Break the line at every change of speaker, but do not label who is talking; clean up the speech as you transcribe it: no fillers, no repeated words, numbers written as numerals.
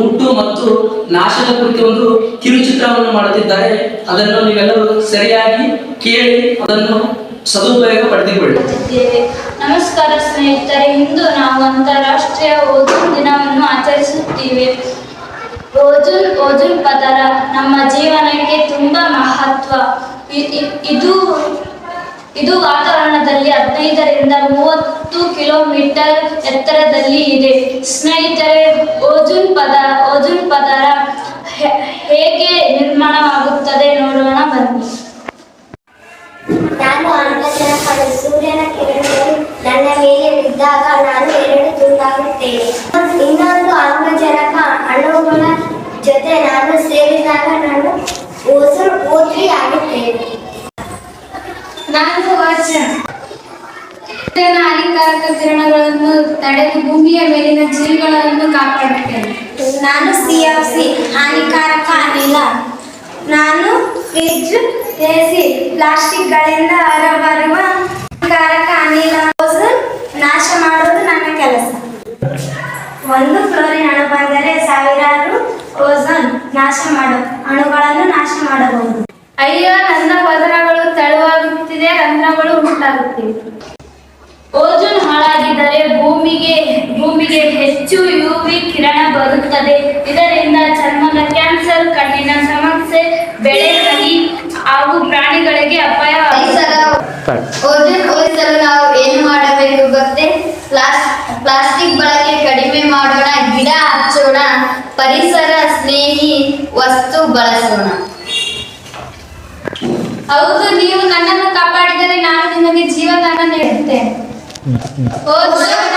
ಹುಟ್ಟು ಮತ್ತು ನಾಶದ ಕುರಿತು ಒಂದು ಕಿರುಚಿತ್ರವನ್ನು ಮಾಡುತ್ತಿದ್ದಾರೆ. ಅದನ್ನು ನೀವೆಲ್ಲರೂ ಸರಿಯಾಗಿ ಕೇಳಿ ಅದನ್ನು ಸದುಪಯೋಗ ಪಡೆದುಕೊಳ್ಳಿ.
ನಮಸ್ಕಾರ ಸ್ನೇಹಿತರೆ, ಇಂದು ನಾವು ಅಂತಾರಾಷ್ಟ್ರೀಯ ಓಜೋನ್ ದಿನವನ್ನು ಆಚರಿಸುತ್ತೀವಿ. ಓಜೋನ್ ಪದರ ನಮ್ಮ ಜೀವನಕ್ಕೆ ತುಂಬಾ ಮಹತ್ವ. ಇದು ವಾತಾವರಣದಲ್ಲಿ 15ರಿಂದ 30 ಕಿಲೋಮೀಟರ್ ಎತ್ತರದಲ್ಲಿ ಇದೆ. ಸ್ನೇಹಿತರೆ, ಓಜೋನ್ ಪದರ ಹೇಗೆ ನಿರ್ಮಾಣವಾಗುತ್ತದೆ ನೋಡೋಣ ಬನ್ನಿ.
ನಾನು ಆಮ್ಲಜನಕದ ಸೂರ್ಯನ ಕಿರಣಗಳು ನನ್ನ ಮೇಲೆ ಬಿದ್ದಾಗ ನಾನು 2 ತುಂಡಾಗುತ್ತೇನೆ. ಇನ್ನೊಂದು ಆಮ್ಲಜನಕ ಅಣುಗಳ ಜೊತೆ ನಾನು ಸೇರಿದಾಗ ನಾನು ಓಜೋನ್ O3 ಆಗುತ್ತೇನೆ.
ನಾನು ಹಾನಿಕಾರಕ ಕಿರಣಗಳನ್ನು ತಡೆದು ಭೂಮಿಯ ಮೇಲಿನ ಜೀವಿಗಳನ್ನು ಕಾಪಾಡುತ್ತೇನೆ.
ನಾನು CFC ಹಾನಿಕಾರಕ ಅನಿಲ. ನಾನು ಫ್ರಿಡ್ಜ್, AC, ಪ್ಲಾಸ್ಟಿಕ್ಗಳಿಂದ ಹೊರಬರುವ ಹಾನಿಕಾರಕ ಅನಿಲ ಓಜೋನ್ ನಾಶ ಮಾಡುವುದು ನನ್ನ ಕೆಲಸ. ಒಂದು ಫ್ಲೋರಿನ್ ಅಣು ಬಂದರೆ ಸಾವಿರಾರು ಓಜೋನ್ ಅಣುಗಳನ್ನು ನಾಶ ಮಾಡಬಹುದು.
ಅಯ್ಯೋ, ನನ್ನ ಪದರಗಳು ತೆಳುವಾಗುತ್ತಿದೆ, ರಂಧ್ರಗಳು ಉಂಟಾಗುತ್ತಿವೆ. ಓಜೋನ್ ಹಾಳಾಗಿದ್ದರೆ ಭೂಮಿಗೆ ಹೆಚ್ಚು UV ಕಿರಣ ಬರುತ್ತದೆ. ಇದರಿಂದ ಚರ್ಮದ ಕ್ಯಾನ್ಸರ್, ಕಣ್ಣಿನ ಸಮಸ್ಯೆ, ಬೆಳೆ ಹಾನಿ ಹಾಗೂ ಪ್ರಾಣಿಗಳಿಗೆ ಅಪಾಯವಾಗುತ್ತದೆ.
ಓಜೋನ್ ಉಳಿಸಲು ನಾವು ಏನು ಮಾಡಬೇಕು ಗೊತ್ತೇ? ಪ್ಲಾಸ್ಟಿಕ್ ಬಳಕೆ ಕಡಿಮೆ ಮಾಡೋಣ, ಗಿಡ ಹಚ್ಚೋಣ, ಪರಿಸರ ಸ್ನೇಹಿ ವಸ್ತು ಬಳಸೋಣ.
ಹೌದು, ನೀವು ನನ್ನನ್ನು ಕಾಪಾಡಿದರೆ ನಾನು ನಿಮಗೆ ಜೀವದಾನ ನೀಡುತ್ತೇನೆ. ಓಜೋನ್